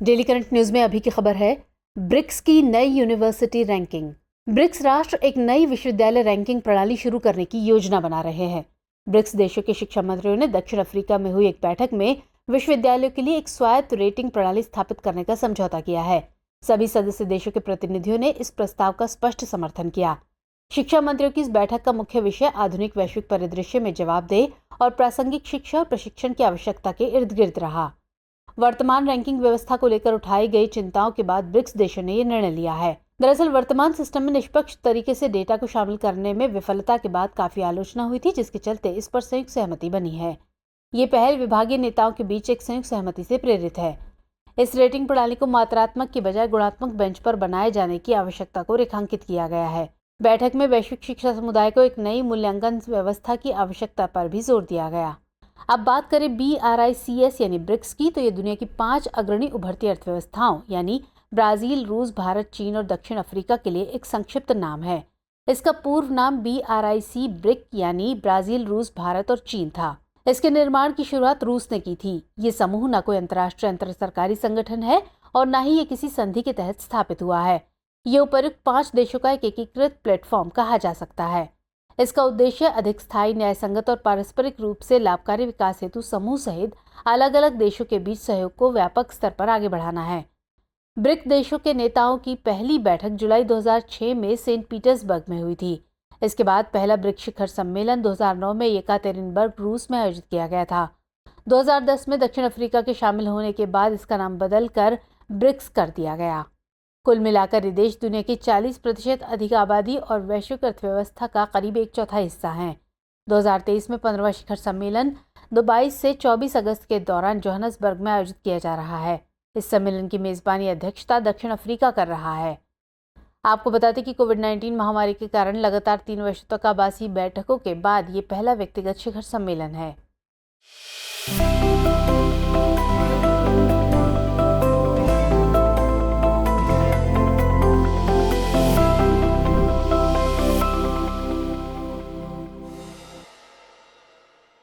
Daily current news में अभी की खबर है, ब्रिक्स की नई यूनिवर्सिटी रैंकिंग। ब्रिक्स राष्ट्र एक नई विश्वविद्यालय रैंकिंग प्रणाली शुरू करने की योजना बना रहे हैं। ब्रिक्स देशों के शिक्षा मंत्रियों ने दक्षिण अफ्रीका में हुई एक बैठक में विश्वविद्यालयों के लिए एक स्वायत्त रेटिंग प्रणाली स्थापित करने का समझौता किया है। सभी सदस्य देशों के प्रतिनिधियों ने इस प्रस्ताव का स्पष्ट समर्थन किया। शिक्षा मंत्रियों की इस बैठक का मुख्य विषय आधुनिक वैश्विक परिदृश्य में जवाबदेह और प्रासंगिक शिक्षा और प्रशिक्षण की आवश्यकता के इर्द गिर्द रहा। वर्तमान रैंकिंग व्यवस्था को लेकर उठाई गई चिंताओं के बाद ब्रिक्स देशों ने यह निर्णय लिया है। दरअसल वर्तमान सिस्टम में निष्पक्ष तरीके से डेटा को शामिल करने में विफलता के बाद काफी आलोचना हुई थी, जिसके चलते इस पर संयुक्त सहमति बनी है। ये पहल विभागीय नेताओं के बीच एक संयुक्त सहमति से प्रेरित है। इस रेटिंग प्रणाली को मात्रात्मक की बजाय गुणात्मक बेंच पर बनाए जाने की आवश्यकता को रेखांकित किया गया है। बैठक में वैश्विक शिक्षा समुदाय को एक नई मूल्यांकन व्यवस्था की आवश्यकता पर भी जोर दिया गया। अब बात करें BRICS यानी ब्रिक्स की, तो ये दुनिया की 5 अग्रणी उभरती अर्थव्यवस्थाओं यानी ब्राजील, रूस, भारत, चीन और दक्षिण अफ्रीका के लिए एक संक्षिप्त नाम है। इसका पूर्व नाम BRIC ब्रिक यानी ब्राजील, रूस, भारत और चीन था। इसके निर्माण की शुरुआत रूस ने की थी। ये समूह न कोई अंतर्राष्ट्रीय अंतर सरकारी संगठन है और न ही ये किसी संधि के तहत स्थापित हुआ है। ये उपर्युक्त 5 देशों का एक एकीकृत प्लेटफॉर्म कहा जा सकता है। इसका उद्देश्य अधिक स्थायी, न्यायसंगत और पारस्परिक रूप से लाभकारी विकास हेतु समूह सहित अलग अलग देशों के बीच सहयोग को व्यापक स्तर पर आगे बढ़ाना है। ब्रिक देशों के नेताओं की पहली बैठक जुलाई 2006 में सेंट पीटर्सबर्ग में हुई थी। इसके बाद पहला ब्रिक शिखर सम्मेलन 2009 में येकातेरिनबर्ग, रूस में आयोजित किया गया था। 2010 में दक्षिण अफ्रीका के शामिल होने के बाद इसका नाम बदलकर ब्रिक्स कर दिया गया। कुल मिलाकर ये देश दुनिया की 40% अधिक आबादी और वैश्विक अर्थव्यवस्था का करीब 1/4 हिस्सा हैं। 2023 में 15वां शिखर सम्मेलन 22 से 24 अगस्त के दौरान जोहान्सबर्ग में आयोजित किया जा रहा है। इस सम्मेलन की मेजबानी अध्यक्षता दक्षिण अफ्रीका कर रहा है। आपको बता दें कि कोविड-19 महामारी के कारण लगातार 3 वर्षों तक आभासी बैठकों के बाद ये पहला व्यक्तिगत शिखर सम्मेलन है।